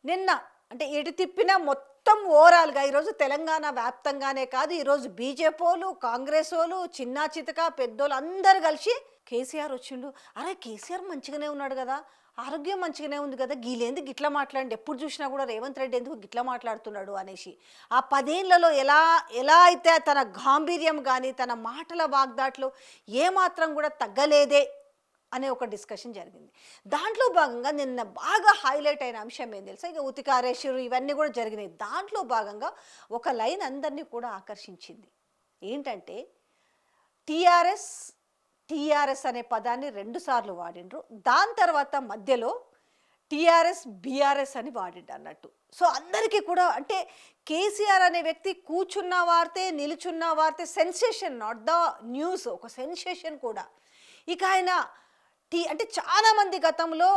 నిన్న అంటే ఎటు తిప్పినా మొత్తం ఓవరాల్‌గా ఈరోజు తెలంగాణ వ్యాప్తంగానే కాదు, ఈరోజు బీజేపోలు, కాంగ్రెసోలు, చిన్నా చితక పెద్దోళ్ళు అందరూ కలిసి కేసీఆర్ వచ్చిండు. అరే! కేసీఆర్ మంచిగానే ఉన్నాడు గదా! ఆరోగ్యం మంచిగానే ఉంది గదా! గీళ్ళేందుకు గిట్లా మాట్లాడిండు, ఎప్పుడు చూసినా కూడా రేవంత్ రెడ్డి ఎందుకు గిట్లా మాట్లాడుతున్నాడు అనేసి. ఆ 10 ఏళ్లలో ఎలా ఎలా అయితే తన గాంభీర్యం గాని, తన మాటల వాగ్దాట్లు ఏమాత్రం కూడా తగ్గలేదే అనే ఒక డిస్కషన్ జరిగింది. దాంట్లో భాగంగా నిన్న బాగా హైలైట్ అయిన అంశం ఏం తెలుసా? ఇక ఉతికారేషురు ఇవన్నీ కూడా జరిగినాయి. దాంట్లో భాగంగా ఒక లైన్ అందరినీ కూడా ఆకర్షించింది. ఏంటంటే టీఆర్ఎస్, టీఆర్ఎస్ అనే పదాన్ని 2 సార్లు వాడిండ్రు. దాని తర్వాత మధ్యలో టీఆర్ఎస్, బీఆర్ఎస్ అని వాడిండు అన్నట్టు. సో అందరికీ కూడా అంటే కేసీఆర్ అనే వ్యక్తి కూర్చున్న వార్తే, నిలుచున్న వార్తే సెన్సేషన్, నాట్ ద న్యూస్, ఒక సెన్సేషన్ కూడా. ఇక ఆయన అంటే చాలామంది గతంలో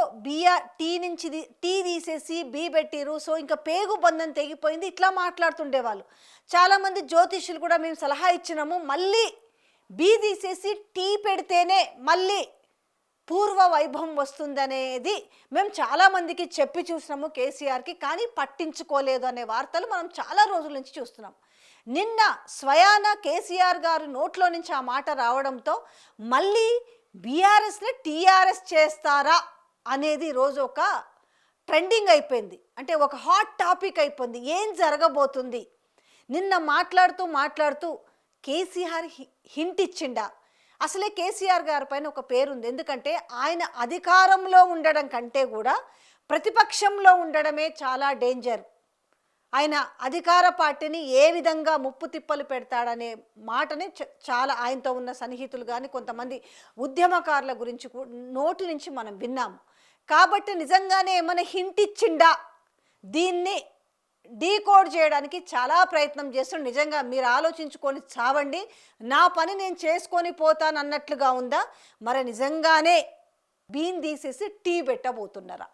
టీ నుంచి టీ తీసేసి బీ పెట్టిరు. సో ఇంకా పేగు బంధం తెగిపోయింది ఇట్లా మాట్లాడుతుండేవాళ్ళు. చాలామంది జ్యోతిష్యులు కూడా మేము సలహా ఇచ్చినాము, మళ్ళీ బీ తీసేసి టీ పెడితేనే మళ్ళీ పూర్వ వైభవం వస్తుందనేది మేము చాలామందికి చెప్పి చూసినాము కేసీఆర్కి, కానీ పట్టించుకోలేదు అనే వార్తలు మనం చాలా రోజుల నుంచి చూస్తున్నాం. నిన్న స్వయాన కేసీఆర్ గారు నోట్లో నుంచి ఆ మాట రావడంతో మళ్ళీ బీఆర్ఎస్ని టీఆర్ఎస్ చేస్తారా అనేది రోజు ఒక ట్రెండింగ్ అయిపోయింది. అంటే ఒక హాట్ టాపిక్ అయిపోయింది. ఏం జరగబోతుంది? నిన్న మాట్లాడుతూ కేసీఆర్ హింట్ ఇచ్చిండా? అసలే కేసీఆర్ గారి పైన ఒక పేరుంది. ఎందుకంటే ఆయన అధికారంలో ఉండడం కంటే కూడా ప్రతిపక్షంలో ఉండడమే చాలా డేంజర్. ఆయన అధికార పార్టీని ఏ విధంగా ముప్పు తిప్పలు పెడతాడనే మాటని చాలా ఆయనతో ఉన్న సన్నిహితులు కానీ కొంతమంది ఉద్యమకారుల గురించి నోటి నుంచి మనం విన్నాము. కాబట్టి నిజంగానే ఏమైనా హింట్ ఇచ్చిండా? దీన్ని డీకోడ్ చేయడానికి చాలా ప్రయత్నం చేస్తుండే. నిజంగా మీరు ఆలోచించుకొని చావండి, నా పని నేను చేసుకొని పోతాను అన్నట్లుగా ఉందా? మరి నిజంగానే బీన్ తీసేసి టీ పెట్టబోతున్నారా?